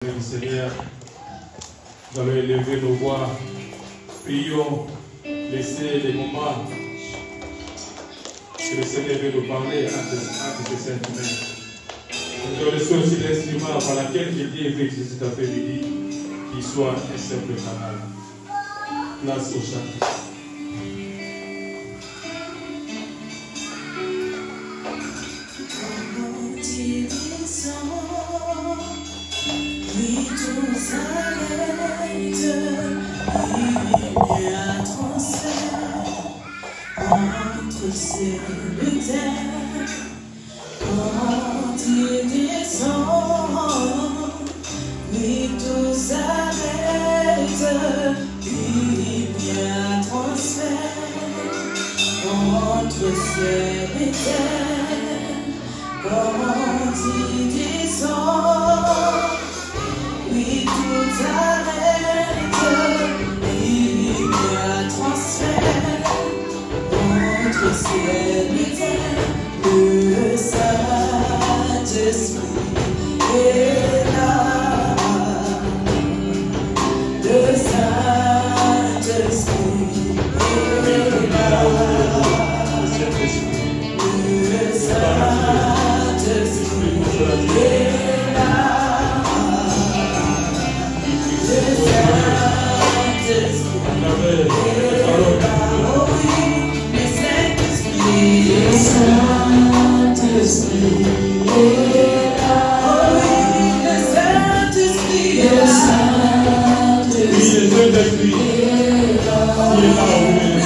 présence du Seigneur. Nous allons élever nos voix. Prions, laissez les moments que le Seigneur veut nous parler entre ces saintes mains. Nous allons laisser aussi l'instrument par lequel Dieu veut utiliser cet après-midi, qu'il soit un simple canal. Place au chant. Entre ciel et terre, quand il descend, oui, tout s'arrête, il y a un transfert entre ciel et terre, quand il descend, oui, tout s'arrête, il y a un transfert. Entre ciel et terre, le Saint-Esprit est là. Le Saint-Esprit est là. Le Saint-Esprit est là. Le Saint-Esprit est là. Le Saint-Esprit est là. Le Saint-Esprit est là. Le Saint-Esprit est là. Le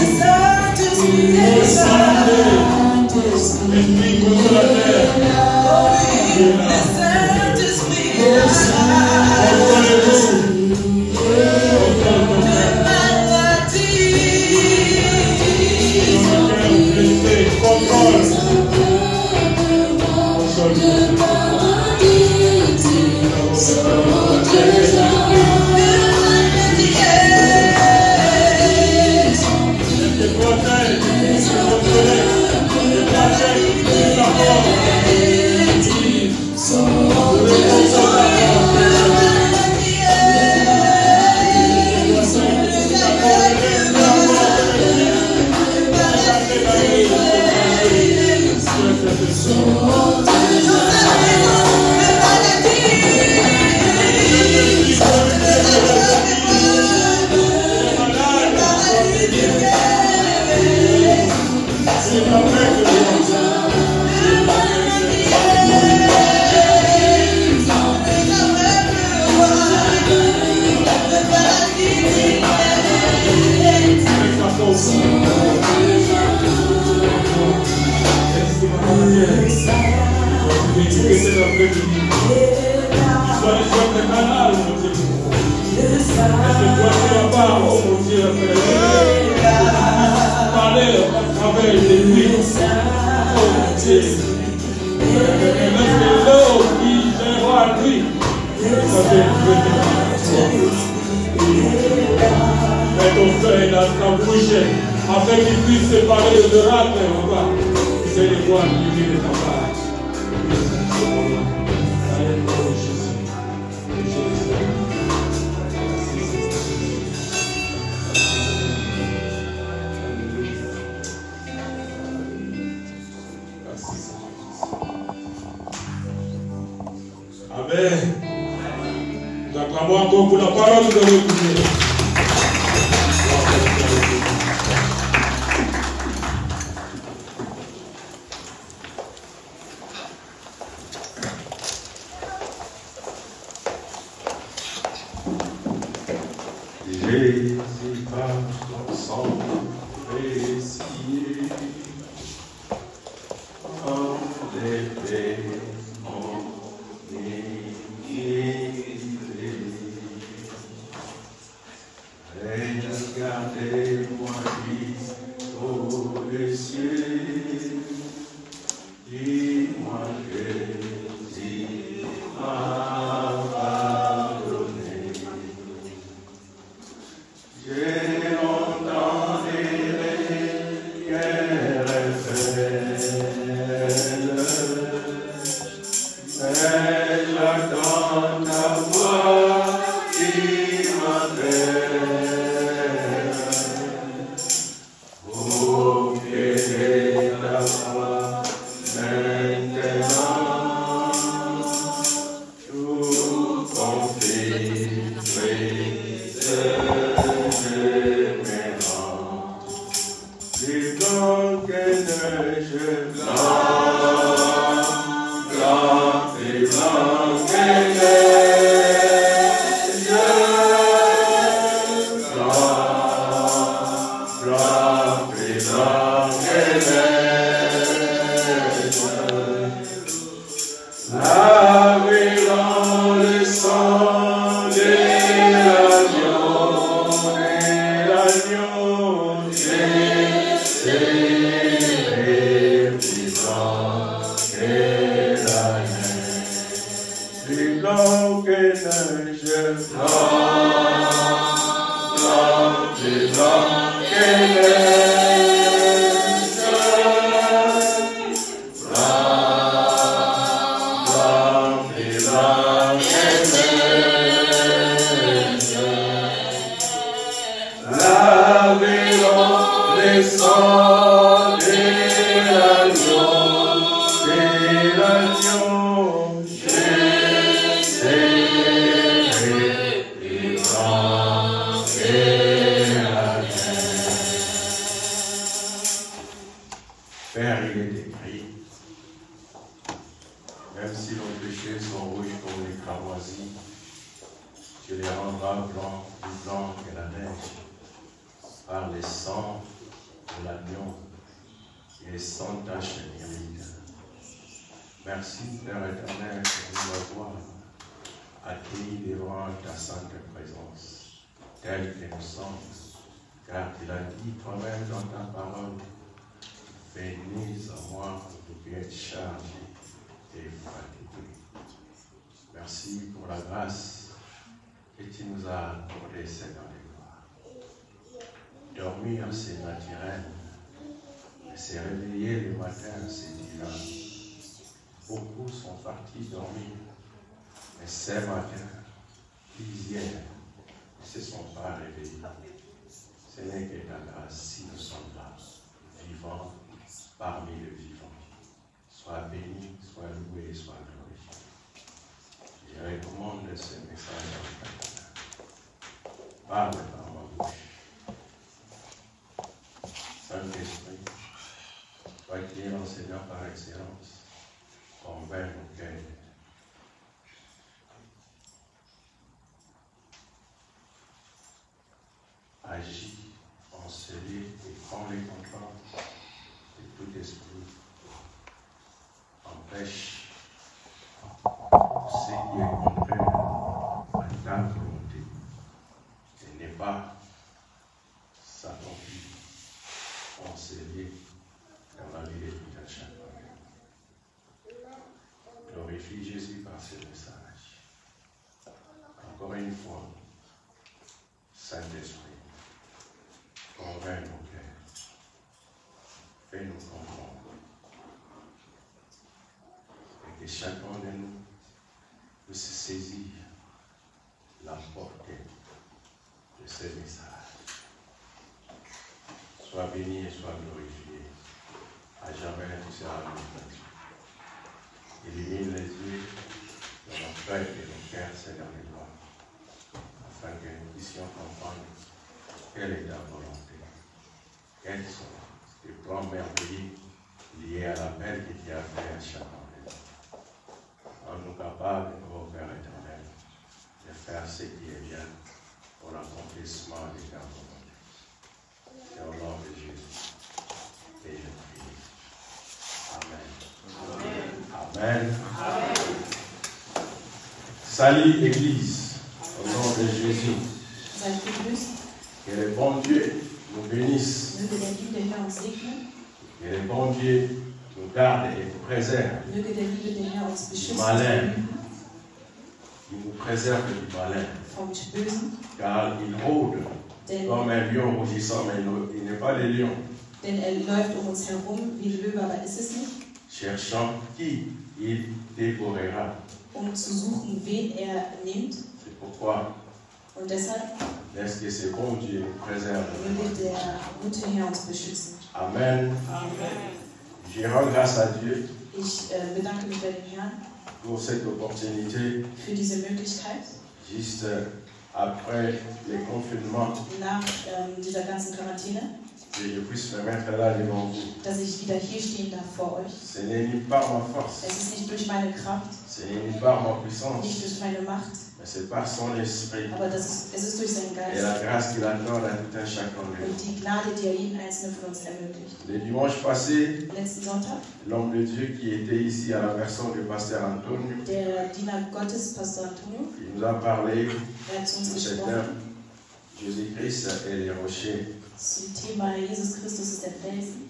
Saint-Esprit est là. Esprit consolateur. Le Saint-Esprit est là. Afin qu'il puisse se parler de l'oracle, c'est les voix qui viennent de ta part. Amen. Nous acclamons encore pour la parole de Dieu. J'ai entendu les guerres. Sois béni et sois glorifié. À jamais tu seras glorifié. Illumine les yeux de nos cœurs et de nos cœurs, Seigneur les gloires, afin que nous puissions comprendre quelle est ta volonté. Quels sont les plans merveilleux liés à l'appel que tu as fait à chacun de nous. Rends-nous capables, ô Père éternel, de faire ce qui est bien pour l'accomplissement de ta volonté. C'est au nom de Jésus que je prie. Amen. Amen. Amen. Salut Église, au nom de Jésus. Que le bon Dieu nous bénisse. Que le bon Dieu nous garde et nous préserve du malin. Il nous préserve du malin. Car il rôde comme un lion rougissant, mais il n'est pas le lion. Denn läuft uns herum wie ein Löwe, aber ist es nicht. Cherchant qui il dévorera. Zu suchen, wen nimmt. C'est Pourquoi? Und deshalb Laisse que ce bon Dieu nous préserve. möge der gute Herr uns beschützen. Amen. Amen. Je rends grâce à Dieu Ich bedanke mich bei dem Herrn pour cette opportunité. für diese Möglichkeit, Juste après les confinements, nach dieser ganzen Quarantäne, que je puisse me mettre là devant vous. dass ich wieder hier stehen darf vor euch. Ce n'est ni par ma force, Es ist nicht durch meine Kraft, ce n'est ni par ma puissance, nicht durch meine Macht, mais c'est par son esprit aber es ist durch seinen et la Geist grâce qu'il accorde à tout un chacun de und die Gnade, die er jeden einzelnen von uns ermöglicht. nous. Le dimanche passé, Letzten Sonntag, l'homme de Dieu qui était ici à la personne du pasteur Antonio, der Diener Gottes, Pastor Antonio, il nous a parlé er hat zu uns de ce gesprochen thème, Jésus-Christ et les rochers. zum Thema Jesus Christus ist der Felsen.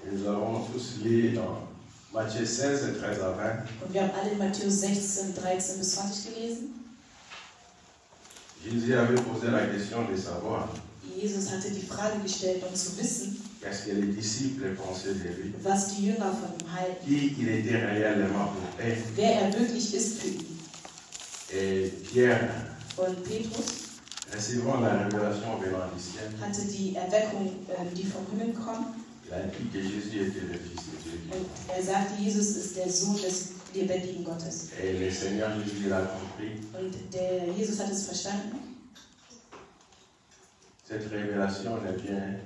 Et nous avons tous lu dans Matthieu 16, 13 à 20. Und wir haben alle in Matthäus 16, 13 bis 20 gelesen. Jésus avait posé la question de savoir Jesus hatte die Frage gestellt, um zu wissen, qu'est-ce que les disciples pensaient de lui, was die Jünger von ihm halten, qui il était réellement pour eux. wer er wirklich ist für ihn. Et Pierre, Und Petrus recevant la révélation venant du ciel, hatte die Erweckung, die vom Himmel kommt. il a dit que Jésus était le Fils de Dieu. Und er sagte, Jesus ist der Sohn des lebendigen Gottes. Et le Seigneur Jésus l'a compris. Und der Jesus hat es verstanden. Cette révélation ne vient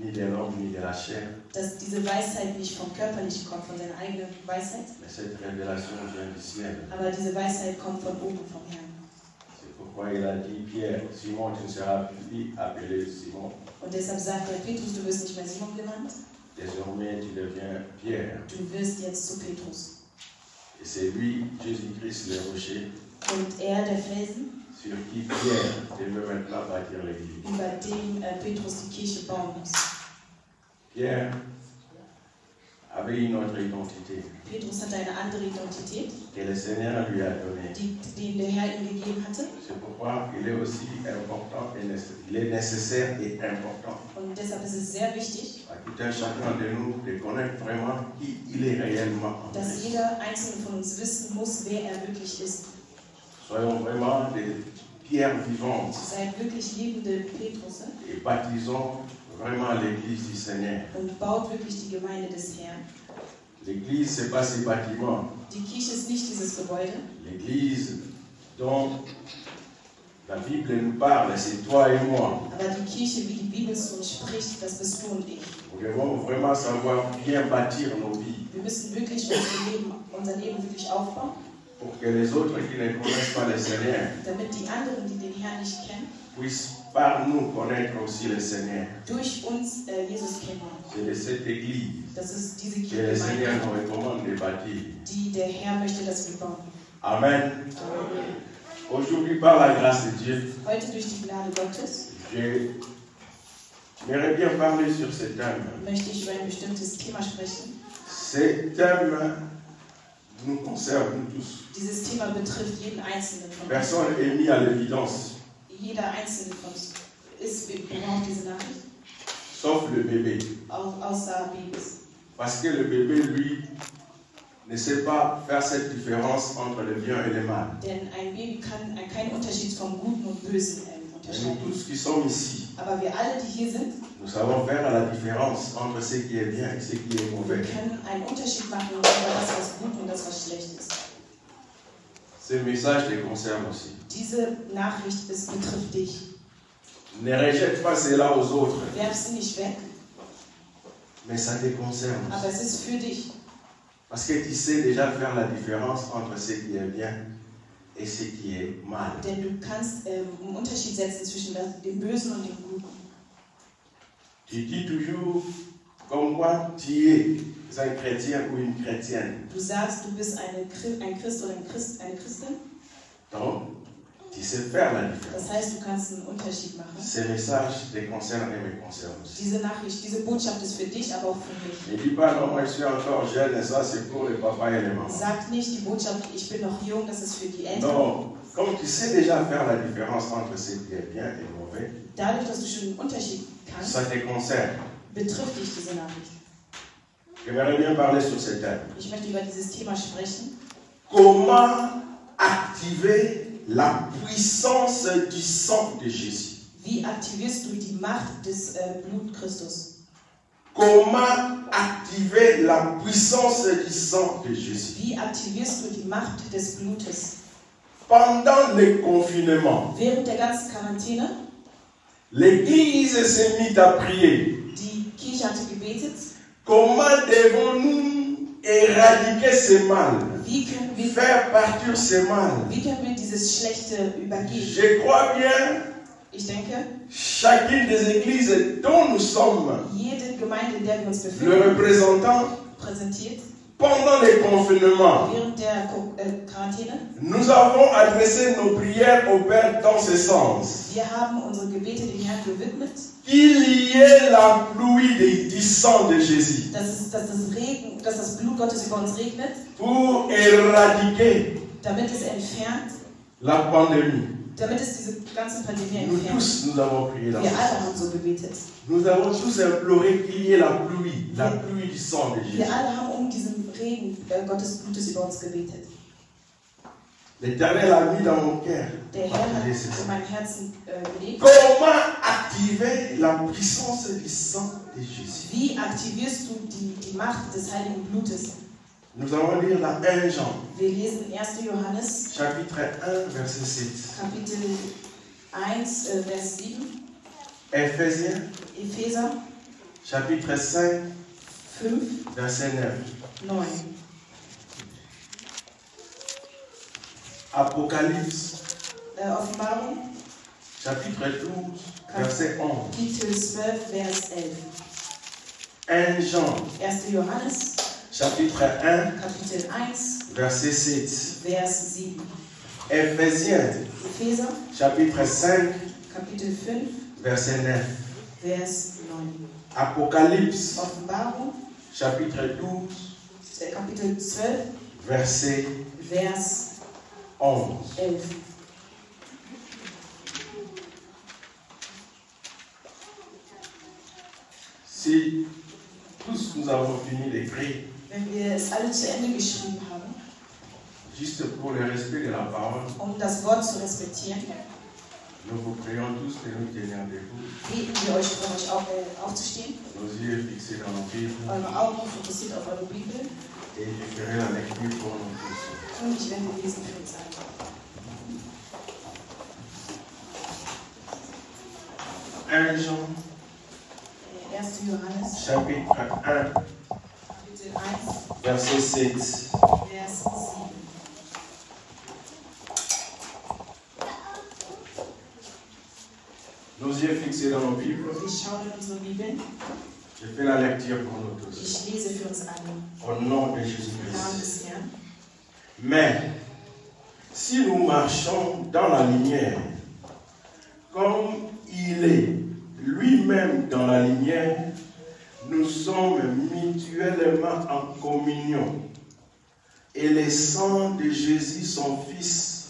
ni de l'homme ni de la chair, Dass diese Weisheit nicht vom Körper nicht kommt, von seiner eigenen Weisheit, mais cette révélation vient du ciel. aber diese Weisheit kommt von oben, vom Herrn. C'est pourquoi il a dit, Pierre, Simon, tu ne seras plus appelé Simon. Und deshalb sagt er, Petrus, du wirst nicht mehr Simon genannt, Désormais, tu deviens Pierre. du wirst jetzt zu Petrus. Et c'est lui, Jésus-Christ, le rocher, Und er, der Felsen, sur qui Pierre devait maintenant bâtir l'église. über dem Petrus die Kirche bauen muss. Pierre avait une autre identité Petrus hatte eine andere Identität, que le Seigneur lui a donnée. die ihm der Herr ihm gegeben hatte. C'est pourquoi il est aussi important, il est nécessaire et important Und deshalb ist es sehr wichtig, à tout un chacun de nous de connaître vraiment qui il est réellement en dass Christ. jeder Einzelne von uns wissen muss, wer er wirklich ist. Soyons vraiment des pierres vivantes Seid wirklich liebende Petrus et baptisons vraiment l'église du Seigneur. und baut wirklich die Gemeinde des Herrn. L'église, ce n'est pas ce bâtiment. Die Kirche ist nicht dieses Gebäude. L'église dont la Bible nous parle, c'est toi et moi. Aber die Kirche, wie die Bibel zu uns spricht, das bist du und ich. Nous devons vraiment savoir bien bâtir nos vies Wir müssen wirklich unser Leben wirklich aufbauen, pour que les autres qui ne connaissent pas le Seigneur damit die anderen, die den Herrn nicht kennen, puissent par nous connaître aussi le Seigneur. durch uns Jesus kennenlernen. C'est de cette église Das ist diese que le Seigneur Kirche, nous recommande de bâtir. die der Herr möchte, dass wir bauen. Amen. Aujourd'hui, par la grâce de Dieu, Heute durch die Gnade Gottes j'aimerais bien parler sur ce thème. möchte ich über ein bestimmtes Thema sprechen. Ce thème nous concerne nous tous. Dieses Thema betrifft jeden Einzelnen von uns. Personne n'est mis à l'évidence, Jeder Einzelne von uns braucht diese Nachricht, sauf le bébé. außer Babys. Parce que le bébé, lui, ne sait pas faire cette différence entre le bien et le mal. Denn ein Baby kann keinen Unterschied vom Guten und Bösen Et nous unterscheiden. tous qui sommes ici, Aber wir alle, die hier sind, nous savons faire la différence entre ce qui est bien et ce qui est wir mauvais. können einen Unterschied machen über das, was gut und das, was schlecht ist. Ce message te concerne aussi. Diese Nachricht betrifft dich. Ne rejette pas cela aux autres, Werf sie nicht weg, mais ça te concerne. aber es ist für dich. Parce que tu sais déjà faire la différence entre ce qui est bien et ce qui est mal. Denn du kannst einen Unterschied setzen zwischen dem Bösen und dem Guten. Tu dis toujours comme quoi tu es un chrétien ou une chrétienne. Du sagst, du bist ein Christ oder eine Christin. Donc, tu sais faire la différence. Das heißt, du kannst einen Unterschied machen. Ce message te concerne et me concerne aussi. Diese Nachricht, diese Botschaft ist für dich, aber auch für mich. Ne dis pas non, moi je suis encore jeune et ça c'est pour le papa et les mamans. Sag nicht die Botschaft, ich bin noch jung, das ist für die Eltern. Non, comme tu sais déjà faire la différence entre ce qui est bien et mauvais, Dadurch, dass du schon einen Unterschied kannst, ça te concerne. betrifft dich diese Nachricht. J'aimerais bien parler sur ce thème. Ich möchte über dieses Thema sprechen. Comment activer la puissance du sang de Jésus? Wie aktivierst du die Macht des Blut Christus? Comment activer la puissance du sang de Jésus? Wie aktivierst du die Macht des Blutes? Pendant le confinement, Während der ganzen Quarantäne, l'Église s'est mise à prier. die Kirche hatte gebetet. Comment devons-nous éradiquer ce mal? Wie können wir Ce mal? dieses Schlechte übergehen? Je crois bien, Ich denke, chacune des églises dont nous sommes jede Gemeinde, in der wir uns le befinden, représentant, präsentiert, pendant le confinement, während der Quarantäne. nous avons adressé nos prières au Père dans ce sens. Wir haben unsere Gebete dem Herrn gewidmet, Qu'il y ait la pluie du sang de Jésus dass das Blut Gottes über uns regnet, pour éradiquer damit es entfernt, la pandémie. damit es diese ganze Pandemie Nous entfernt. tous, nous avons prié dans Wir ce alle sens. haben so gebetet. Nous avons tous imploré qu'il y ait la pluie du sang de Jésus. Wir alle haben diesen Regen Gottes Blutes über uns gebetet. L'Éternel a mis dans mon cœur. Der Herr hat in mein Herzen gelegt. Comment activer la puissance du sang de Jésus? Wie aktivierst du die Macht des heiligen Blutes? Nous allons lire dans 1 Jean, Wir lesen 1. Johannes, chapitre 1, verset 7. Kapitel 1, Vers 7. Éphésiens, Epheser chapitre 5, 5, verset 9. 9. Apocalypse, Offenbarung, chapitre 12, verset 11. Kapitel 12, Vers 11. 1 Jean, 1. Johannes, chapitre 1, Kapitel 1, verset 7. Vers 7. Éphésiens, Epheser, chapitre 5, Kapitel 5, verset 9. Vers 9. Apocalypse, Offenbarung, chapitre 12, Kapitel 12, verset Vers 11. 11. Si tous nous avons fini d'écrire, Wenn wir es alle zu Ende geschrieben haben, juste pour le respect de la parole, das Wort zu respektieren, nous vous prions tous de nous tenir debout, beten wir euch, um euch auch, aufzustehen, nos yeux fixés dans nos Bibles, eure Augen fokussiert auf eure Bibel, et je ferai la lecture pour nous tous. und ich werde lesen für uns alle. 1 Jean, 1. Johannes, chapitre 1, Kapitel 1, verset 7. Vers 7. Nos yeux fixés dans nos Bibles, Wir schauen in unsere Bibeln. je fais la lecture pour nous tous. Ich lese für uns alle. Au nom de Im Namen Jésus-Christ. des Herrn. Mais, si nous marchons dans la lumière, comme il est lui-même dans la lumière, nous sommes mutuellement en communion. Et le sang de Jésus, son Fils,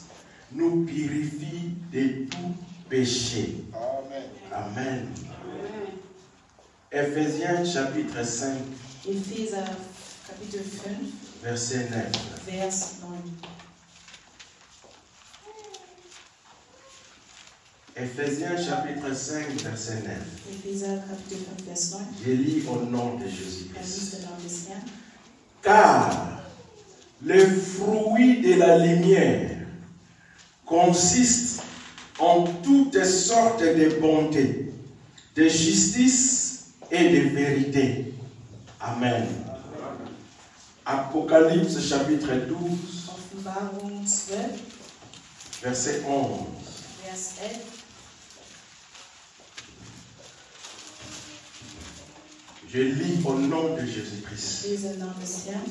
nous purifie de tout péché. Amen. Éphésiens chapitre 5, Epheser Kapitel 5, verset 9. Vers 9. Éphésiens chapitre 5, verset 9. Epheser Kapitel 5, Vers 9. Je lis au nom de Er Jésus-Christ. liest im Namen des Herrn. Car le fruit de la lumière consiste en toutes sortes de bonté, de justice et de vérité. Amen. Apocalypse chapitre 12, Offenbarung 12, verset 11. Vers 11. Je lis au nom de Ich Jésus-Christ. lese im Namen des Herrn.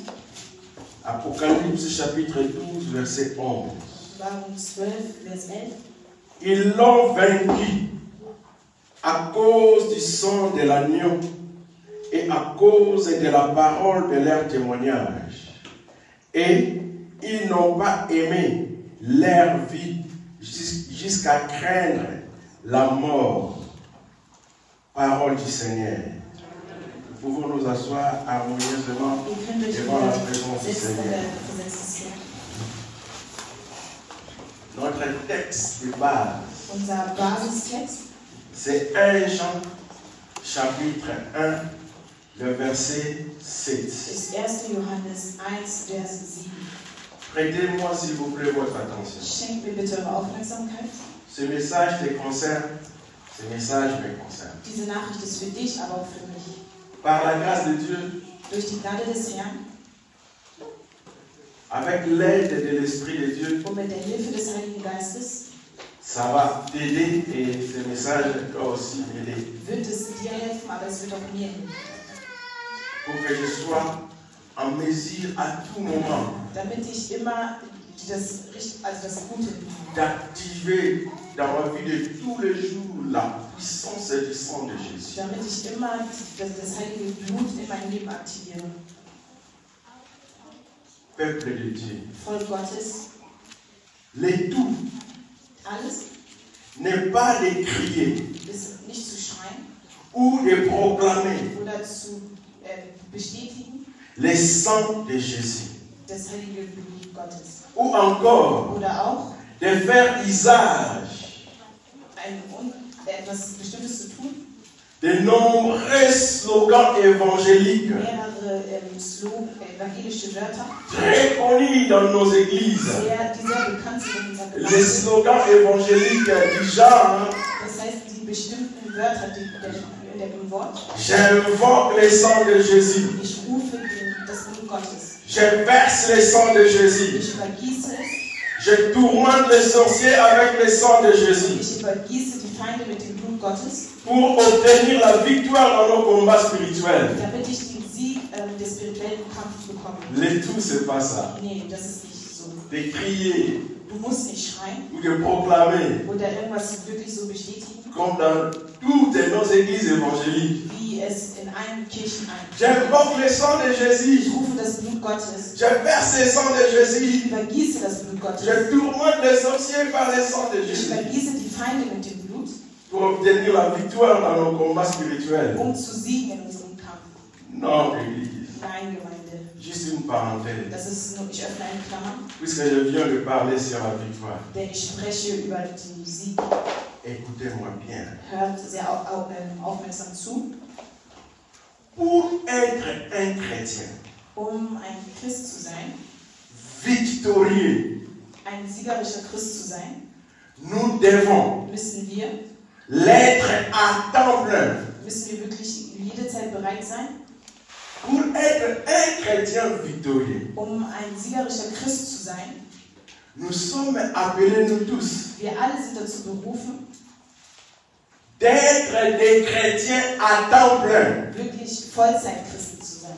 Apocalypse chapitre 12, verset 11. Offenbarung 12, Vers 11. Ils l'ont vaincu à cause du sang de l'agneau et à cause de la parole de leur témoignage. Et ils n'ont pas aimé leur vie jusqu'à craindre la mort. Parole du Seigneur. Nous pouvons nous asseoir harmonieusement Ihr könnt euch devant la wieder présence du setzen in Seigneur. der Präsenz des Herrn. Notre texte de base, Unser Basistext c'est 1 Jean, chapitre 1, le verset 7. ist 1. Johannes 1, Vers 7. Prêtez-moi s'il vous plaît votre attention. Schenkt mir bitte eure Aufmerksamkeit. Ce message te concerne, ce message me concerne. Diese Nachricht ist für dich, aber auch für mich. Par la grâce de Dieu, Durch die Gnade des Herrn avec l'aide de l'Esprit de Dieu, und mit der Hilfe des Heiligen Geistes ça va t'aider et ce message doit aussi m'aider wird es dir helfen, aber es wird auch mir helfen. pour que je sois en mesure à tout moment Damit ich immer das Gute d'activer dans ma vie de tous les jours la puissance du sang de Jésus. damit ich immer das heilige Blut in meinem Leben aktiviere. Peuple de Dieu, Volk Gottes, le tout alles n'est pas de crier ist nicht zu schreien ou de proclamer oder zu bestätigen, le sang de Jésus. das heilige Blut Gottes. Ou encore Oder auch de faire usage etwas Bestimmtes zu tun, de nombreux slogans évangéliques mehrere evangelische Wörter, très connus dans nos églises. die sehr bekannt sind in unserer Les Gemeinde. slogans évangéliques du genre Das heißt, die bestimmten Wörter im Wort. j'invoque le sang de Jésus, Ich rufe das Blut Gottes. je verse le sang de Jésus, Ich übergieße es. je tourmente les sorciers avec le sang de Jésus Ich übergieße die Feinde mit dem Blut Gottes, pour obtenir la victoire dans nos combats spirituels. damit ich den Sieg des spirituellen Kampfes bekomme. Le tout, c'est pas ça. Nee, das ist nicht so. De crier Du musst nicht schreien ou de proclamer oder irgendwas wirklich so bestätigen, comme dans toutes nos églises évangéliques. wie es in allen Kirchen ein. J'invoque le sang de Ich Jésus. rufe das Blut Gottes. Je verse le sang de Ich Jésus. übergieße das Blut Gottes. Je tourmente les sorciers par le sang de Ich Jésus übergieße die Feinde mit dem Blut, pour obtenir la victoire dans nos combats spirituels. zu siegen in unserem Kampf. Non, Église. Nein, Gemeinde. Juste une parenthèse. Das ist nur, ich öffne eine Klammer, Puisque je viens de parler sur la victoire. denn ich spreche über den Sieg. Écoutez-moi bien. Hört sehr aufmerksam zu. Pour être un chrétien Ein Christ zu sein, victorieux, ein siegerischer Christ zu sein, nous devons müssen wir l'être à temps plein. wirklich jede Zeit bereit sein, Pour être un chrétien victorieux, ein siegerischer Christ zu sein. nous sommes appelés, nous tous, Wir alle sind dazu berufen, d'être des chrétiens à temps plein. wirklich Vollzeitchristen zu sein.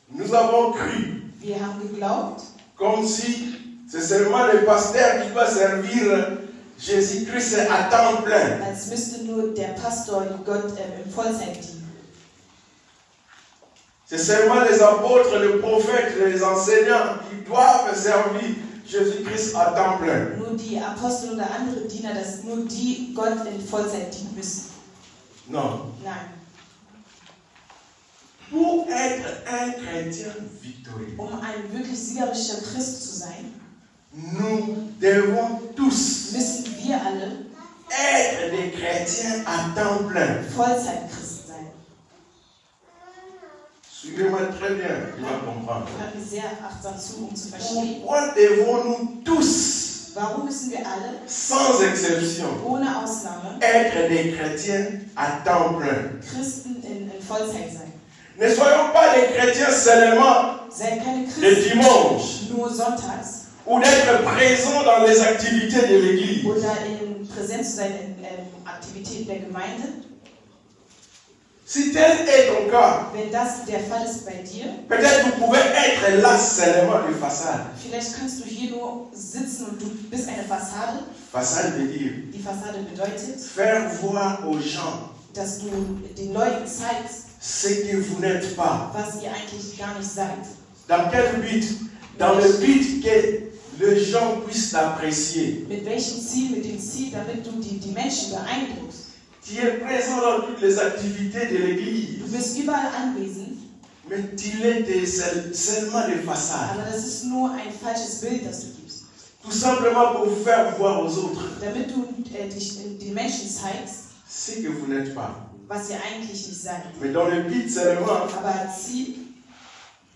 Nous avons cru Wir haben geglaubt, comme si c'est seulement le pasteur qui doit servir Jésus-Christ à temps plein. als müsste nur der Pastor Gott in Vollzeit dienen. C'est seulement les apôtres, les prophètes, les enseignants qui doivent servir Jésus-Christ à temps plein. Nur die Apostel oder andere Diener, dass nur die Gott in Vollzeit dienen müssen. Non. Nein. Pour être un chrétien victorieux, Ein wirklich siegerischer Christ zu sein, nous devons tous müssen wir alle être des chrétiens à temps plein. Vollzeitchristen sein. Suivez-moi très bien, tu vas comprendre. Hört mir sehr achtsam zu, zu verstehen. Pourquoi devons-nous tous, Warum müssen wir alle, sans exception, ohne Ausnahme, être des chrétiens à temps plein? Christen in Vollzeit sein? Ne soyons pas des chrétiens seulement Seid keine le Christen dimanche nur sonntags ou d'être présents dans les activités de l'église. oder in Präsenz zu sein in Aktivitäten der Gemeinde. Si tel est ton cas, Wenn das der Fall ist bei dir, peut-être vous pouvez être là seulement de façade. vielleicht kannst du hier nur sitzen und du bist eine Fassade. Façade veut dire Die Fassade bedeutet, faire voir aux gens dass du den Leuten zeigst, ce que vous n'êtes pas. was ihr eigentlich gar nicht seid. Dans quel but? Dans le but que les gens puissent t'apprécier. Mit welchem Ziel? Mit dem Ziel, damit du die Menschen beeindruckst. Tu es présent dans toutes les activités de Du l'église, bist überall anwesend, mais tu l'es seulement de façade. aber das ist nur ein falsches Bild, das du gibst. Tout simplement pour faire voir aux autres damit du den Menschen zeigst, ce que vous n'êtes pas. was ihr eigentlich nicht seid. Mais dans le but seulement, Aber sie,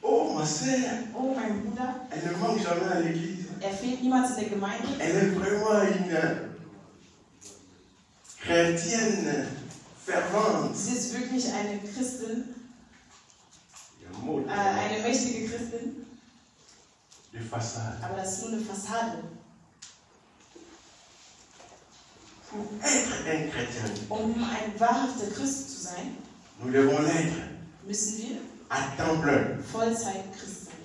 oh ma sœur, oh mein Bruder, elle ne manque jamais à l'église. fehlt niemals in der Gemeinde. Elle est vraiment une chrétienne fervente. Sie ist wirklich eine Christin, eine mächtige Christin, De façade. aber das ist nur eine Fassade. Pour être un chrétien, Ein wahrhafter Christ zu sein, nous devons l'être müssen wir à temps plein. Vollzeit-Christ sein.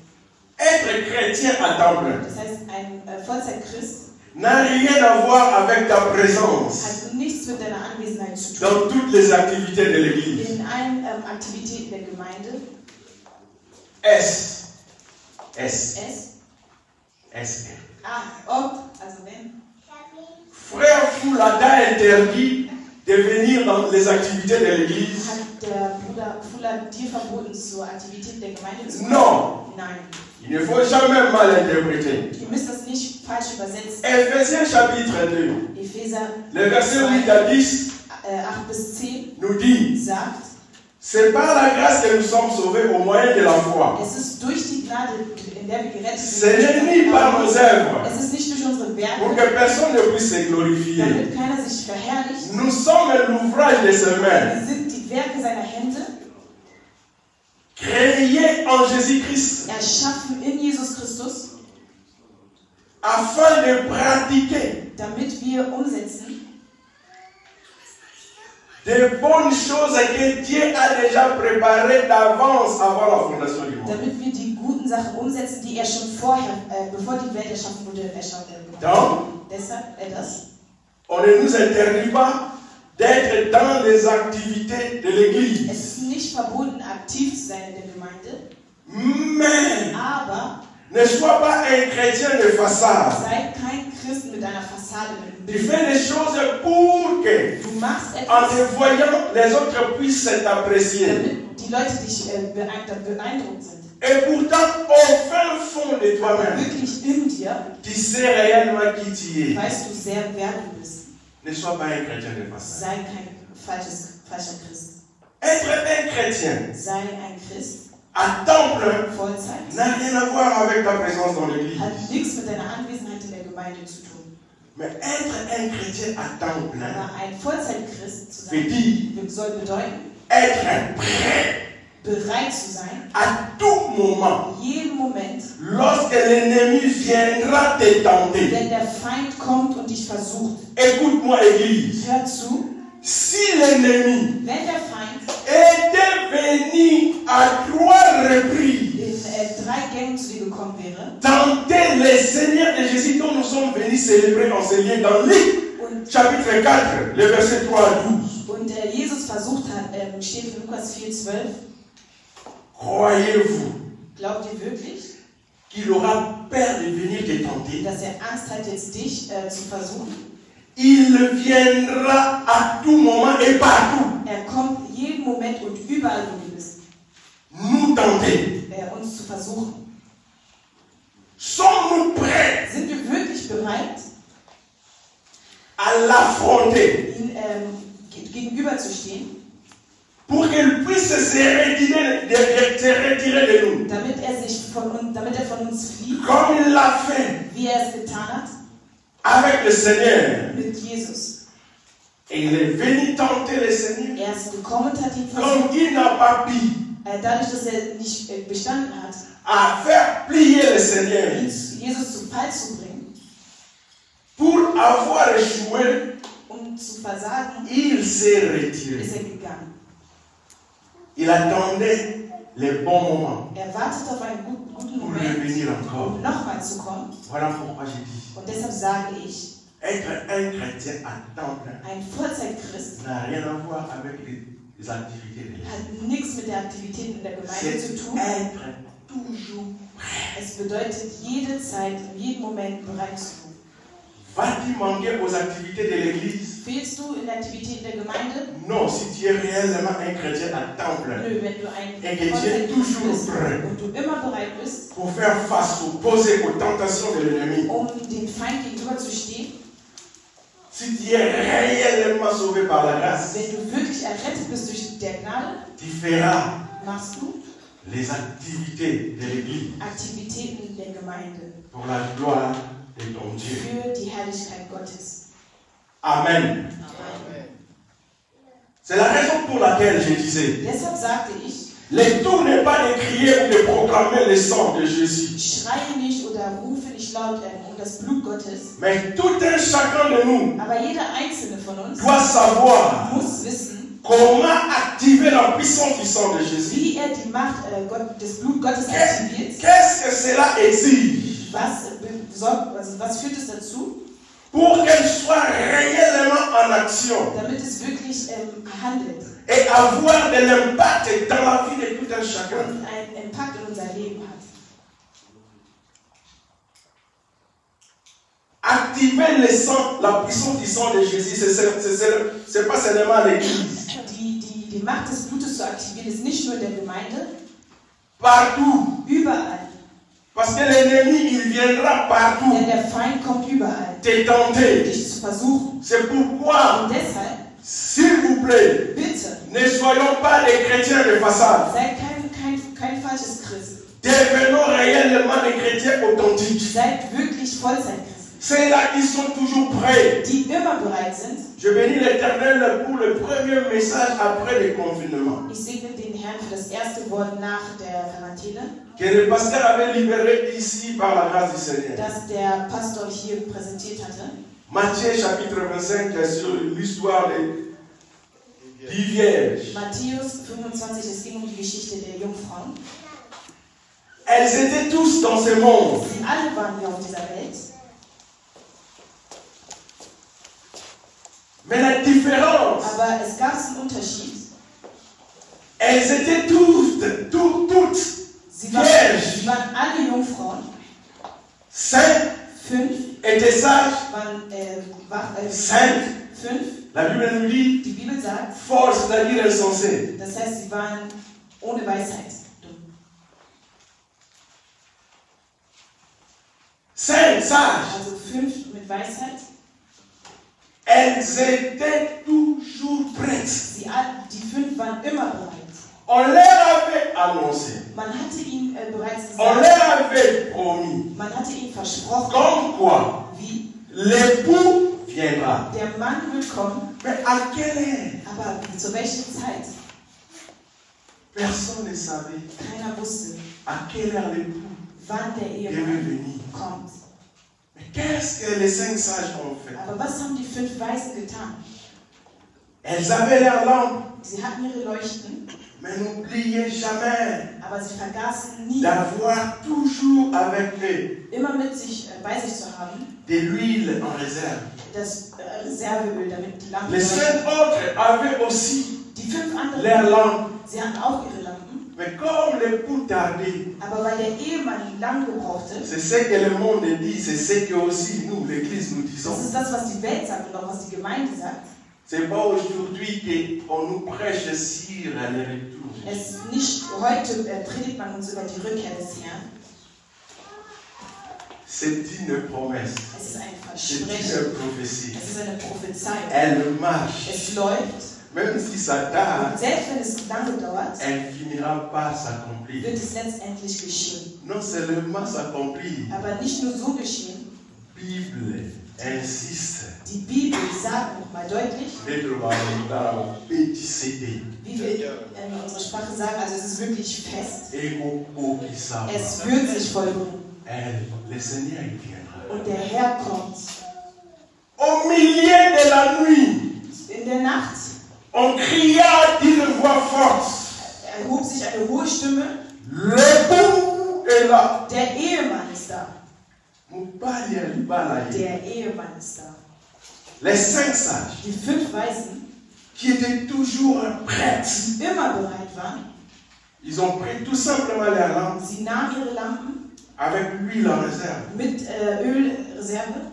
Être chrétien à temps plein Das heißt, ein Vollzeit-Christ n'a rien à voir avec ta présence hat nichts mit deiner Anwesenheit zu tun. dans toutes les activités de l'église. In allen Aktivitäten der Gemeinde. S. Ob, also wenn. Frère Foulada interdit de venir dans les activités de l'église. Hat der Bruder Fuller dir verboten, zur Aktivität der Gemeinde zu kommen? Non. Nein. Il ne faut jamais mal interpréter. Ihr müsst das nicht falsch übersetzen. Ephésiens chapitre 2, Epheser le verset 8 à 10 8 bis 10 nous dit: sagt, c'est par la grâce que nous sommes sauvés au moyen de la foi. es ist durch die Gnade, in der wir gerettet Ce n'est ni par nos œuvres, Es ist nicht durch unsere pour Werke, que personne ne puisse se glorifier. damit keiner sich verherrlicht. Nous sommes l'ouvrage de ses mains, Wir sind die Werke seiner Hände, créés en Jésus-Christ, erschaffen in Jesus Christus, afin de pratiquer damit wir umsetzen des bonnes choses que Dieu a déjà préparées d'avance avant la fondation du monde. damit wir die guten Sachen umsetzen, die er schon vorher, bevor die Welt erschaffen wurde, gemacht hat. Donc, Deshalb das. on ne nous interdit pas d'être dans les activités de Es l'église. ist nicht verboten, aktiv zu sein in der Gemeinde, Mais aber ne sois pas un chrétien de façade. sei kein Christ mit einer Fassade, mit einem Tu Bild. fais des choses pour que, Du machst en etwas, te voyant, les autres puissent t'apprécier. damit die Leute dich beeindruckt sind. Et pourtant, au fin fond de Aber toi-même, wirklich in dir tu sais réellement qui tu es. weißt du sehr, wer du bist. Ne sois pas un chrétien de façade. Sei kein falscher Christ. Être un chrétien Sei ein Christ, à temps plein Vollzeit, n'a rien à voir avec ta présence dans l'église. hat nichts mit deiner Anwesenheit in der Gemeinde zu tun. Mais être un chrétien à temps plein Aber ein Vollzeit-Christ zu veut sein, dire soll bedeuten, être prêt bereit zu sein, à tout moment. jeden Moment, Lorsque l'ennemi viendra te tenter. wenn der Feind kommt und dich versucht. Écoute-moi, Église. Hör zu, Si l'ennemi wenn der Feind était venu à 3 reprises in 3 Gängen zu dir gekommen wäre tenter le Seigneur de Jésus dont nous sommes venus célébrer en ce lieu dans Luc und, chapitre 4, le verset 3 à 12. und Jesus versucht hat, steht in Lukas 4,12, Croyez-vous glaubt ihr wirklich, qu'il aura peur de venir te tenter? dass er Angst hat, jetzt dich zu versuchen? Il viendra à tout moment et partout Er kommt jeden Moment und überall, wo du bist, nous tenter. uns zu versuchen. Sommes-nous prêts Sind wir wirklich bereit, à l'affronter ihm gegenüberzustehen, pour qu'il puisse se retirer de nous? damit er von uns flieht, Comme il l'a fait wie er es getan hat avec le Seigneur. mit Jesus. Et il est venu tenter le Seigneur. Er ist gekommen und hat ihn versucht. Comme il n'a pas pu Dadurch, dass er nicht bestanden hat, à faire plier le Seigneur Jesus zu Fall zu bringen, pour avoir échoué, zu versagen, il s'est retiré. ist er gegangen. Il attendait les bons moments Er wartet auf einen guten pour Moment, revenir encore. um nochmal zu kommen. Voilà pourquoi j'ai dit, Und deshalb sage ich, être un chrétien à temps plein ein Vollzeitchrist n'a rien à voir avec les activités de l'église. hat nichts mit der Aktivität in der Gemeinde zu C'est tun. être toujours Es bedeutet, jede Zeit, in jedem Moment bereit zu sein. vas-tu manquer aux activités de l'église? Fehlst du in der Aktivität der Gemeinde? Non, si tu es réellement un chrétien à temps plein Nö, wenn du ein et que tu es Vollzeit toujours bist prêt und du immer bereit bist, pour faire face, pour poser aux tentations de l'ennemi, dem Feind gegenüberzustehen, si tu es réellement sauvé par la grâce, wenn du wirklich errettet bist durch der Gnade, tu feras machst du les activités de l'église Aktivitäten der Gemeinde pour la gloire de ton Dieu. für die Herrlichkeit Gottes. Amen. C'est la raison pour laquelle je disais, Deshalb sagte ich, le tout n'est pas de crier ou de proclamer le sang de Jésus. schreie nicht oder rufe nicht laut um das Blut Gottes, Mais tout un chacun de nous aber jeder einzelne von uns doit savoir muss wissen, comment activer la puissance du sang de Jésus. wie die Macht des Blut Gottes aktiviert. Qu'est-ce que cela exige Was führt es dazu? pour qu'elle soit réellement en action Damit es wirklich handelt et avoir de l'impact dans la vie de tout un chacun? und einen Impact in unser Leben hat. Activer le sang, la puissance du sang de Jésus, c'est pas seulement l'église. Die Macht des Blutes zu aktivieren ist nicht nur in der Gemeinde, Partout. überall. Parce que l'ennemi, il viendra partout Denn der Feind kommt überall, te tenter. dich zu versuchen. C'est pourquoi, Und deshalb, s'il vous plaît, bitte, ne soyons pas des chrétiens de façade. seid kein falsches Christ. Devenons réellement des chrétiens authentiques. Seid wirklich Vollzeitchristen, Ceux-là qui sont toujours prêts. die immer bereit sind. Je bénis l'Éternel pour le premier message après le confinement Ich segne den Herrn für das erste Wort nach der Quarantäne, que le pasteur avait libéré ici par la grâce du Seigneur. das der Pastor hier präsentiert hatte. Matthieu chapitre 25 sur l'histoire des vierges. Matthäus 25, es ging um die Geschichte der Jungfrauen. Elles étaient tous dans ce monde. Sie alle waren hier auf dieser Welt. Mais la différence, Aber es gab einen Unterschied. elles étaient toutes Sie vierges, waren alle Jungfrauen. saintes, 5 étaient sages, waren saintes. 5. La Bible nous dit Die Bibel sagt, force, c'est-à-dire insensées. das heißt, sie waren ohne Weisheit. Saintes, sages. Also 5 mit Weisheit. Elles étaient toujours prêtes. Die 5 waren immer bereit. On leur avait annoncé. Man hatte ihnen bereits On gesagt, leur avait promis. man hatte ihnen versprochen, Comme quoi, wie l'époux viendra. der Mann will kommen, Mais à quelle heure? aber zu welcher Zeit? Personne ne savait Keiner wusste, à quelle heure l'époux wann der devait Ehemann venir. kommt. Mais qu'est-ce que les 5 sages ont fait? Aber was haben die 5 Weisen getan? Elles avaient leurs lampes. Sie hatten ihre Leuchten, Mais n'oubliez jamais aber sie vergaßen nie, d'avoir toujours avec eux immer mit sich, bei sich zu haben, de l'huile en réserve. das Reserveöl, damit die Lampen Les 5 autres avaient aussi Die 5 anderen, leurs lampes. sie hatten auch ihre Lampen, Mais comme l'époux tardait, aber weil der Ehemann lang gebrauchte, c'est ce que le monde dit, c'est ce que aussi nous, l'Église, nous disons. das ist das, was die Welt sagt und auch was die Gemeinde sagt. C'est pas aujourd'hui qu'on nous prêche sur le retour. Nicht heute predigt man uns über die Rückkehr des Herrn. C'est une promesse. Es ist ein C'est Versprechen. une prophétie. Es ist eine Prophezeiung. Elle marche. Es läuft. Même si ça tarde, Und selbst wenn es lange dauert, elle finira par s'accomplir. wird es letztendlich geschehen. Non seulement s'accomplir, Aber nicht nur so geschehen. Bible insiste. Die Bibel sagt nochmal deutlich, wie wir in unserer Sprache sagen, also es ist wirklich fest. Es wird sich vollbringen. Le Seigneur il viendra. Und der Herr kommt. Au milieu de la nuit, In der Nacht on cria d'une voix forte. erhob sich eine hohe Stimme. L'époux est là. Der Ehemann ist da. Mubali alibala ye. Der Ehemann ist da. Les 5 sages Die 5 Weisen, qui étaient toujours prêtes, die immer bereit waren, ils ont pris tout simplement leurs lampes sie nahmen ihre Lampen avec l'huile en réserve. mit Ölreserve.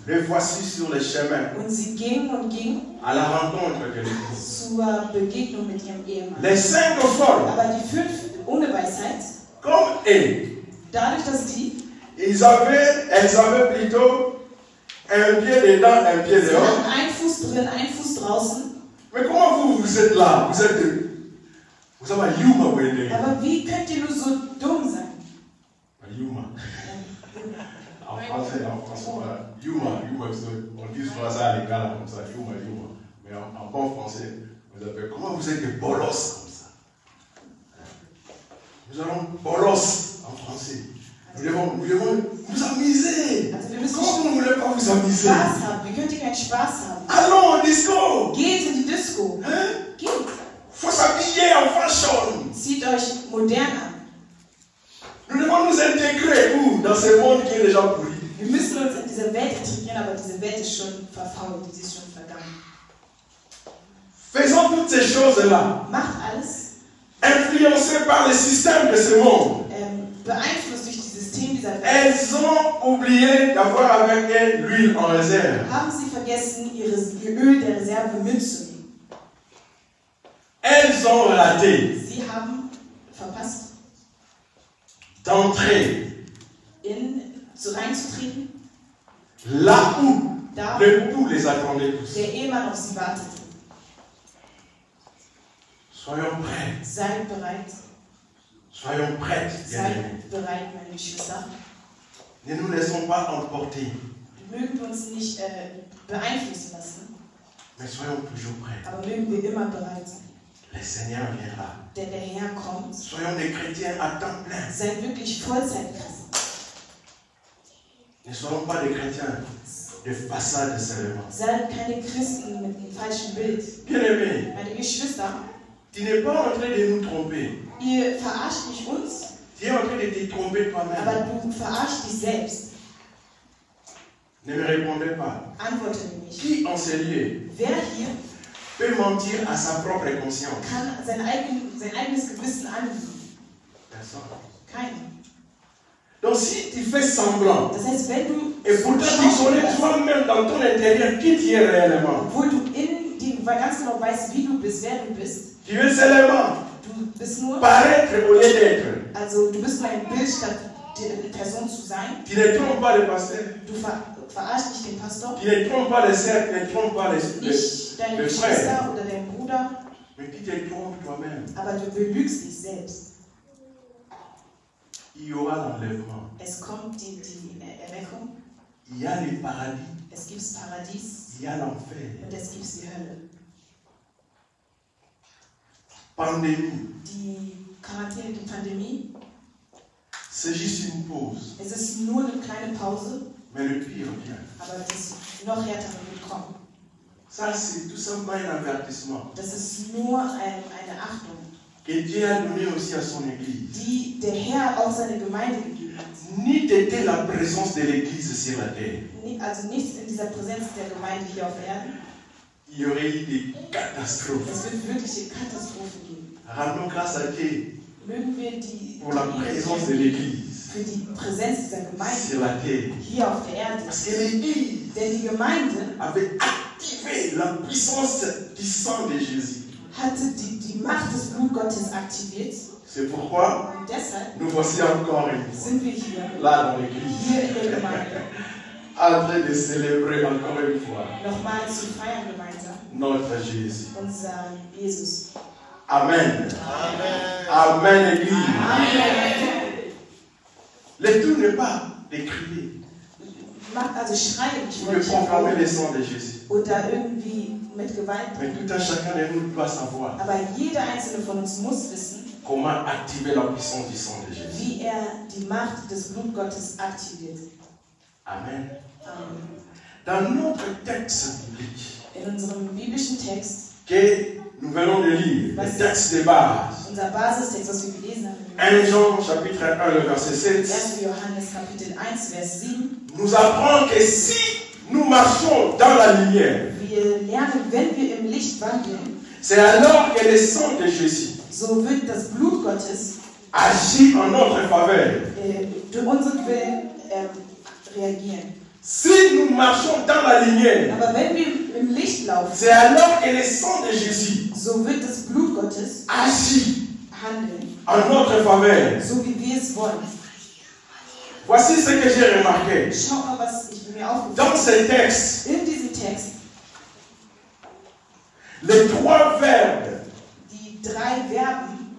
Les voici sur le chemin. Und sie ging und ging à la rencontre de l'épouse. zur Begegnung mit ihrem Ehemann. Les 5 folles, Aber die 5 ohne Weisheit, comme elle, dadurch, dass die, elles avaient plutôt un pied dedans, un pied sie dehors. hatten einen Fuß drin, einen Fuß draußen. Mais comment vous êtes là? Vous avez Yuma, vous êtes Aber wie könnt ihr nur so dumm sein? Yuma. En français, Yuma, on dit souvent ça à l'école comme ça, Yuma. Mais en bon français, vous appelez, comment vous êtes des bolosses comme ça? Nous allons bolos en français. Nous devons nous amuser. Comment vous ne voulez pas vous amuser? Spaß haben. Wie könnt ihr keinen Spaß haben? Allons au disco. Geht in die Disco. Hein? Geht. Faut s'habiller en fashion. Zieht euch modern an. Nous devons nous intégrer où? Dans ce monde qui est déjà pourri. Wir müssen uns in diese Welt integrieren, aber diese Welt ist schon verfault, sie ist schon vergangen. Faisons toutes ces choses-là. Macht alles. Influencés par le système de ce monde. Beeinflusst durch die Systeme dieser Welt. Elles ont oublié d'avoir avec elles l'huile en réserve. Haben sie vergessen, ihr Öl der Reserve mitzunehmen. Elles ont raté Sie haben verpasst, d'entrer reinzutreten, là où da l'époux les attendait tous. der Ehemann auf sie wartete. Soyons prêts. Seid bereit. Soyons prêtes, bien-aimés. Seid bereit, meine Geschwister. Ne nous laissons pas emporter, Wir mögen uns nicht beeinflussen lassen, mais soyons toujours prêts. aber mögen wir immer bereit sein. Le Seigneur viendra. Denn der Herr kommt. Soyons des chrétiens à temps plein. Seid wirklich Vollzeitchristen. Ne soyons pas des chrétiens de façade seulement. Seid keine Christen mit einem falschen Bild. Bien-aimés, Meine Geschwister, tu n'es pas en train de nous tromper. ihr verarscht nicht uns, Tu es en train de te tromper toi-même. aber du verarschst dich selbst. Ne me répondez pas. Antworte mir nicht. Qui en ce lieu Wer hier peut mentir à sa propre conscience? kann sein eigenes Gewissen anlügen? Personne. Keiner. Donc si tu fais semblant, Das heißt, wenn du et pourtant tu connais toi-même dans ton intérieur qui tu es réellement, obwohl du in dir ganz genau weißt, wie du bist, wer du bist, tu veux seulement du bist nur, paraître au lieu d'être. also du bist nur ein Bild, statt die Person zu sein. Tu ne trompes pas le pasteur. Du verarschst nicht den Pastor, Tu ne trompes pas les sœurs, tu ne trompes pas nicht deine le Geschwister frère. oder deinen Bruder, Mais tu te trompes toi-même. aber du belügst dich selbst. Il y aura l'enlèvement. Es kommt die Erweckung, Il y a le paradis. es gibt das Paradies Il y a l'enfer. und es gibt die Hölle. Pandémie. Die Quarantäne, die Pandemie, C'est juste une pause. es ist nur eine kleine Pause, Mais le pire vient. aber das noch härtere wird kommen. Ça, c'est tout simplement un avertissement Das ist nur eine Achtung, que Dieu a donné aussi à son Église. die der Herr auch seine Gemeinde gegeben hat. N'eût été la présence de l'Église sur la terre, Also nichts in dieser Präsenz der Gemeinde hier auf Erden. il y aurait eu des catastrophes. Es wird wirkliche Katastrophen geben. Rendons grâce à Dieu Mögen wir die pour la présence de l'Église für die Präsenz dieser Gemeinde sur la terre. hier auf der Erde. Parce que l'Église Denn die Gemeinde avait activé la puissance du sang de Jésus. hatte die Macht des Blutgottes aktiviert. C'est pourquoi Und deshalb nous voici encore une fois sind wir hier, là dans l'Église, hier in der Gemeinde, en train de célébrer encore une fois nochmal zu feiern gemeinsam notre Jésus. unseren Jesus. Amen. Amen, Église. Amen. Le tout n'est pas de crier Macht also schreien, ich ou de wollte proclamer le sang de Jésus. oder irgendwie mit Gewalt. Mais tout un chacun de nous doit savoir Aber jeder einzelne von uns muss wissen, comment activer la puissance du sang de Jésus. wie er die Macht des Blutgottes aktiviert. Amen. Amen. Dans notre texte biblique In unserem biblischen Text, que nous venons de lire, le texte de base, unser Basistext, was wir gelesen haben, 1 Jean chapitre 1, le verset 7, 1. Johannes Kapitel 1, Vers 7, nous apprend que si nous marchons dans la lumière, wir lernen, wenn wir im Licht wandeln, c'est alors que le sang de Jésus so wird das Blut Gottes agit en notre faveur. durch unseren Willen reagieren. Si nous marchons dans la lumière, Aber wenn wir im Licht laufen, c'est alors que le sang de Jésus so wird das Blut Gottes agit handeln, en notre faveur. so wie wir es wollen. Voici ce que j'ai remarqué. Schau mal, was ich mir Dans aufgefallen ces textes, habe. In diesem Text, les trois verbes die 3 Verben,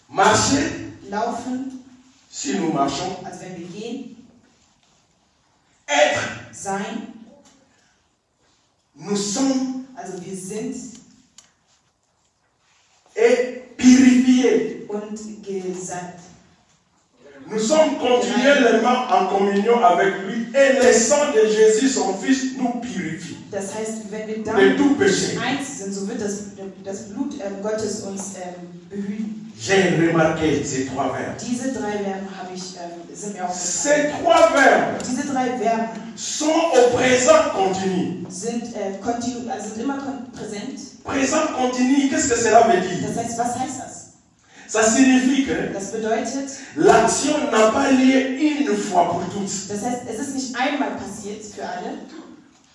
marcher, laufen, si nous marchons, also wenn wir gehen, être, sein, nous sommes, also wir sind, et purifier. und gesandt. Nous sommes continuellement en communion avec lui et le sang de Jésus, son Fils, nous purifie Das heißt, wenn wir de damit tout péché. eins sind, so wird das Blut Gottes uns behüten. J'ai remarqué ces trois verbes. Diese 3 Verben sind mir aufgefallen. Ces trois verbes Diese 3 Verben sont au présent continu. sind immer präsent. Présent continu, qu'est-ce que cela veut dire? Das heißt, was heißt das? Ça signifie que Das bedeutet, l'action n'a pas lieu une fois pour toutes. das heißt, es ist nicht einmal passiert für alle,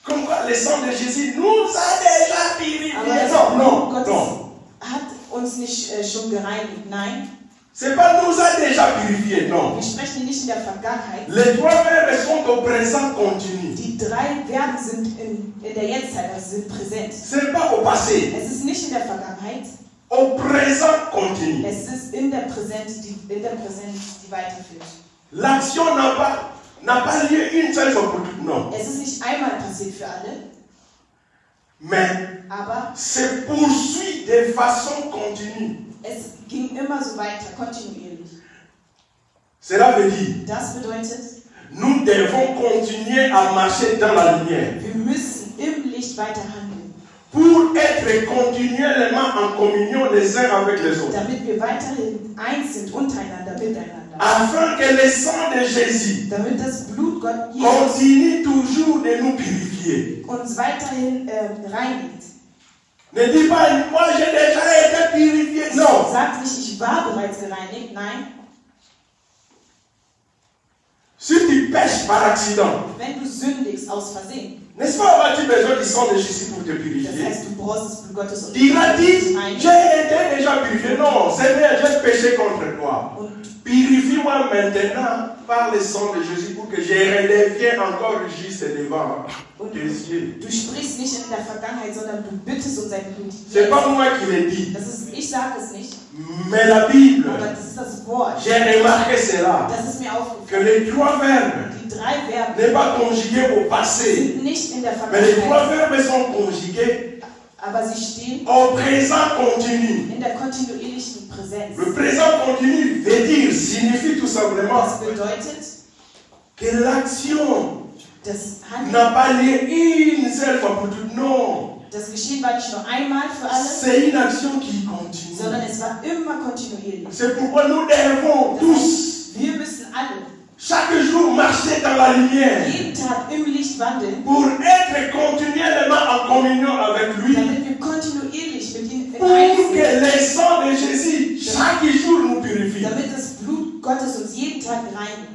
Comme quoi le sang de Jésus nous a déjà purifiés. aber das Non, non, Blut Gottes non. hat uns nicht schon gereinigt. Nein, C'est pas nous a déjà purifiés, non. wir sprechen nicht in der Vergangenheit. Les trois verbes sont au présent continu. Die 3 Verben sind in der Jetztzeit, also sind präsent. C'est pas au passé. Es ist nicht in der Vergangenheit, Au présent continu. es ist in der Präsenz, die weiterführt. L'action n'a pas lieu une seule fois pour toutes, non. Es ist nicht einmal passiert für alle, Mais aber se poursuit de façon continue. es ging immer so weiter, kontinuierlich. Cela veut dire, Das bedeutet, nous devons continuer à marcher dans la lumière wir müssen im Licht weiter handeln, pour être continuellement en communion les uns avec les autres. damit wir weiterhin eins sind, untereinander, miteinander. Afin que le sang de Jésus Damit das Blut Gott Jesus continue toujours de nous purifier. uns weiterhin reinigt. Ne dis pas, moi j'ai déjà été purifié. Non. Sagt nicht, ich war bereits gereinigt. Nein, Si tu pêches par accident, wenn du sündigst aus Versehen, n'est-ce pas, as-tu besoin du sang de Jésus pour te das purifier? heißt, du brauchst das Blut Gottes und Il a dit, dich reinigen. j'ai été déjà purifié. Non, Seigneur, j'ai péché contre toi. Und Purifie-moi maintenant par le sang de Jésus pour que je redevienne encore juste devant tes yeux. du sprichst nicht in der Vergangenheit, sondern du bittest um sein Blut. C'est pas moi qui l'ai dit, Ich sage es nicht, mais la Bible, aber das ist das Wort. j'ai remarqué cela, Das ist mir que aufgefallen. les trois verbes Die 3 Verben n'est pas conjugués au passé, sind nicht in der mais les trois Vergangenheit, verbes sont conjugués aber sie stehen au présent continu. in der kontinuierlichen Präsenz. Le présent continu veut dire, signifie tout simplement Das bedeutet, que l'action das Handeln, n'a pas lieu une seule fois pour toutes. Non, das Geschehen war nicht nur einmal für alle, c'est une action qui continue. sondern es war immer kontinuierlich. C'est pourquoi nous devons tous, Wir müssen alle chaque jour, marcher dans la lumière jeden Tag im Licht wandeln, pour être continuellement en communion avec lui, damit wir kontinuierlich mit ihm pour eins que sind, le sang de Jésus chaque jour nous purifie. damit das Blut Gottes uns jeden Tag reinigt.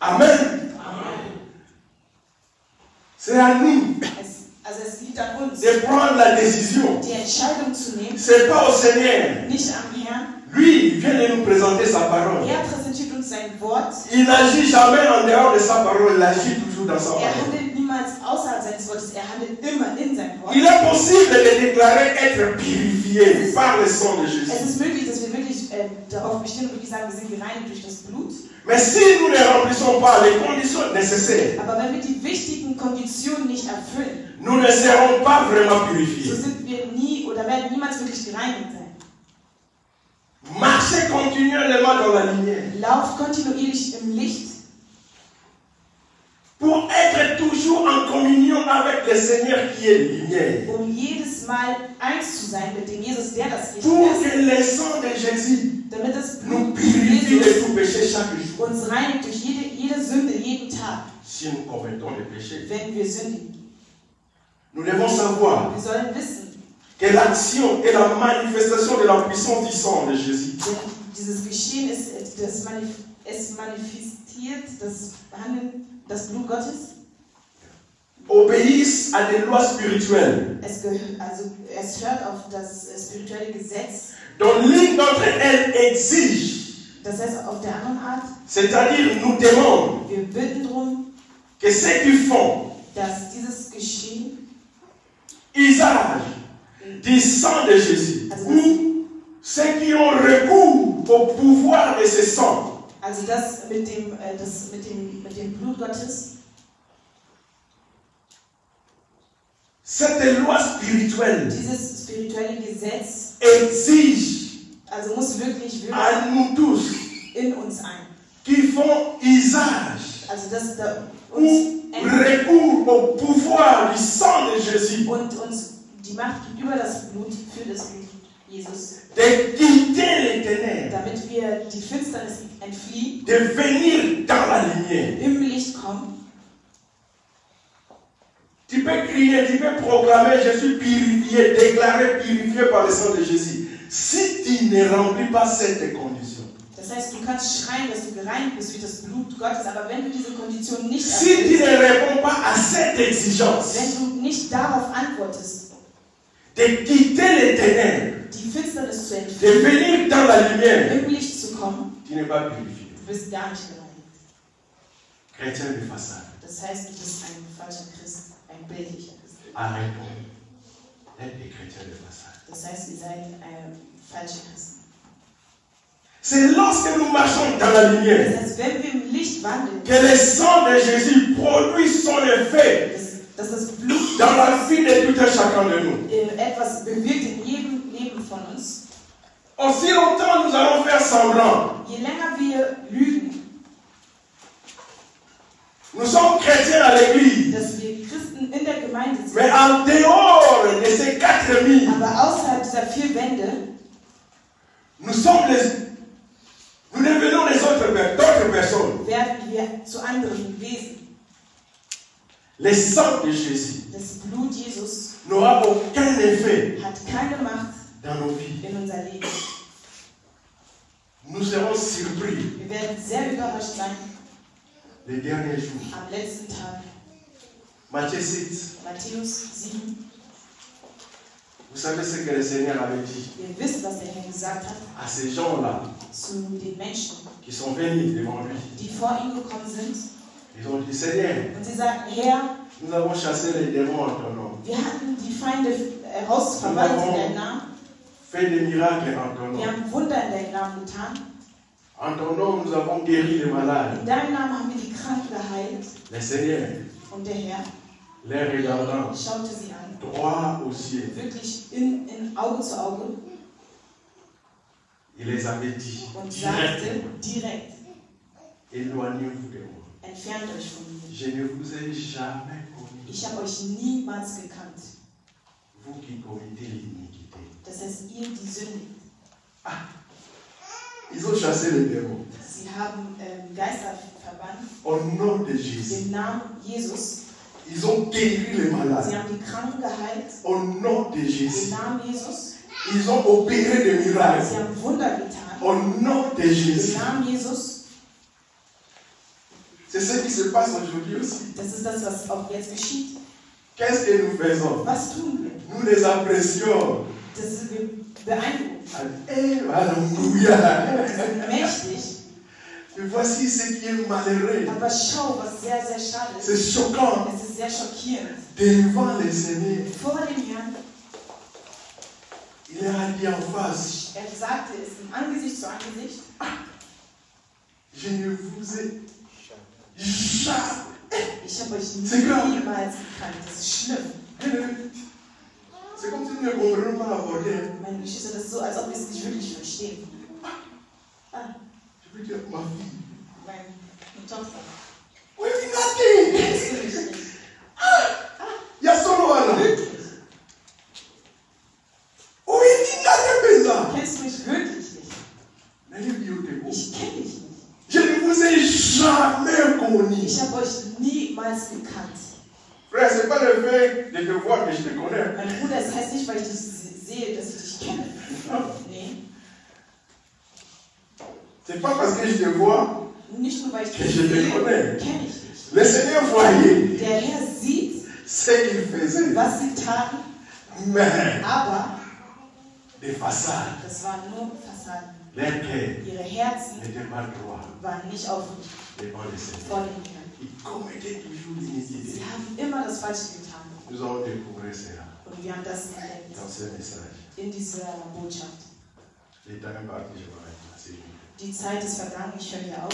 Amen. C'est à nous Es liegt an uns, de prendre la décision. die Entscheidung zu nehmen, C'est pas au Seigneur. nicht am Herrn. Lui, il vient de nous présenter sa parole. Er präsentiert uns sein Wort. Il n'agit jamais en dehors de sa parole, il agit toujours dans sa Er parole. handelt niemals außerhalb seines Wortes, er handelt immer in seinem Wort. Il est possible de déclarer être purifié par le sang de Jésus. Es ist möglich, dass wir wirklich darauf bestehen und wirklich sagen, wir sind gereinigt durch das Blut. Mais si nous ne remplissons pas les conditions nécessaires, Aber wenn wir die wichtigen Konditionen nicht erfüllen, nous ne serons pas vraiment so purifiés. sind wir nie oder werden niemals wirklich gereinigt sein. Marchez continuellement dans la lumière Lauft kontinuierlich im Licht, pour être toujours en communion avec le Seigneur qui est lumière. jedes Mal eins zu sein mit dem Jesus, der das Licht Pour ist, que le sang de Jésus damit das nous Blut purifie de Jesus tout péché chaque jour. uns reinigt durch jede Sünde, jeden Tag, Si nous commettons le péché, wenn wir sündigen. nous devons savoir Wir sollen wissen, que l'action est la manifestation de la puissance du sang de Jésus. denn dieses Geschehen ist Es manifestiert das Blut Gottes. Obéissent à des lois spirituelles. Es hört auf das spirituelle Gesetz. Dont l'une d'entre elles exige. Das heißt auf der anderen Art. C'est-à-dire nous demande. Wir bitten darum. Que ceux qui font. Dass dieses Geschehen. Usage du sang de Jésus. Ou ceux qui ont recours au pouvoir de ce sang. Also das mit dem Blut Gottes. Cette loi spirituelle dieses spirituelle Gesetz exige muss wirklich à nous tous in uns ein. Qui font usage dass ou recours au pouvoir du sang de Jésus und uns die Macht gibt über das Blut, für das Blut Jesus. De quitter les ténèbres. Damit wir die Finsternis entfliehen. De venir dans la lumière. Im Licht kommen. Tu peux crier, tu peux proclamer, je suis purifié, déclaré purifié par le sang de Jésus. Si tu ne remplis pas cette condition. Das heißt, du kannst schreien, dass du gereinigt bist durch das Blut Gottes, aber wenn du diese Kondition nicht erfüllst, si tu ne réponds pas à cette exigence, wenn du nicht darauf antwortest, de quitter les ténèbres, die Finsternis zu de entfliehen, venir dans la lumière, im Licht zu kommen, tu n'es pas purifié. Du bist gar nicht gereinigt. Chrétien de façade. Das heißt, du bist ein falscher Christ. Ein bildlicher Christ. Arrêtons d'être des chrétiens de façade. Das heißt, ihr seid falsche Christen. C'est lorsque nous marchons dans la lumière das heißt, wenn wir im Licht wandeln, que le sang de Jésus produit son effet dass das Blut dans la vie de tout un chacun de nous. Etwas bewirkt in jedem Leben von uns. Aussi longtemps nous allons faire semblant. Je länger wir lügen, nous sommes chrétiens à l'église. Dass wir Christen in der Gemeinde sind. Mais en dehors de ces 4000, aber außerhalb dieser 4 Wände, nous devenons d'autres personnes. Werden wir zu anderen Wesen. Le sang de Jésus das Blut Jesus n'aura aucun effet hat keine Macht dans nos vies. In unser Leben. Nous serons surpris. Wir werden sehr überrascht sein. Les derniers jours. Am letzten Tag. Matthieu 6. Matthäus 7. Vous savez ce que le Seigneur avait dit. Ihr wisst, was der Herr gesagt hat. À ces gens-là. Zu den Menschen. Qui sont venus devant lui. Die vor ihm gekommen sind. Ils ont dit, Seigneur. Und sie sagten, Herr. Nous avons chassé les démons en ton nom. Wir hatten die Feinde herausverbannt in deinem Namen. Fait des miracles en ton nom. Wir haben Wunder in deinem Namen getan. En ton nom, nous avons guéri les malades. In deinem Namen haben wir die Kranken geheilt. Le Seigneur. Und der Herr. Les regardant. Schaute sie an. Droit au ciel. Wirklich in Auge zu Auge. Il les avait dit. Und sagte direkt. Éloignez-vous de moi. Entfernt euch von mir. Je ne vous ai jamais connu. Ich habe euch niemals gekannt. Vous qui commettez l'iniquité. Das heißt, ihr die sündigt. Ah. Ils ont chassé les démons. Sie haben Geister verbannt. Au nom de Jésus. Im Namen Jesus. Ils ont guéri les malades. Sie haben die Kranken geheilt. Au nom de Jésus. Im Namen Jesus. Ils ont opéré des miracles. Sie haben Wunder getan. Au nom de Jésus. Im Namen Jesus. C'est ce qui se passe aujourd'hui aussi. Das ist das, was auch jetzt geschieht. Qu'est-ce que nous faisons? Was tun wir? Nous les apprécions. Das wir beeindrucken. Alléluia. Wir sind mächtig. Et voici ce qui est malheureux. Aber schau, was sehr, sehr schade ist. C'est choquant. Es ist sehr schockierend. Devant le Seigneur. Vor dem Herrn. Il a dit en face. Sagte es im Angesicht zu Angesicht. Je ne vous ai jamais. Ich habe euch niemals gekannt. Das ist schlimm. C'est comme si nous ne comprenions pas aborder. Meine Geschwister, das ist so, als ob wir es nicht wirklich verstehen. Je veux dire, ma fille. Meine Tochter. Oui, Nati. Kennst du mich nicht? Il y a son nom. Wirklich? Oui, Nati. Kennst du mich wirklich nicht? Ich kenne dich nicht. Je ne vous ai jamais connu. Ich habe euch niemals gekannt. Frère, c'est pas le fait de te voir que je te connais. Mein Bruder, das heißt nicht, weil ich dich sehe, dass ich dich kenne. Nee. C'est pas parce que je te vois nicht nur weil ich dich sehe, kenne ich dich. Le Seigneur voyait Der Herr sieht, ce qu'il faisait. was sie taten, Mais aber des façades, das waren nur Fassaden. leur cœur Ihre Herzen n'était pas droit waren nicht aufrichtig devant le Seigneur. vor dem Herrn. Ils commettaient toujours l'iniquité. Sie haben immer das Falsche getan. Nous avons découvert cela Und wir haben das entdeckt dans ce message. in dieser Botschaft. Les temps est parti, je vais arrêter. Die Zeit ist vergangen, ich höre hier auf.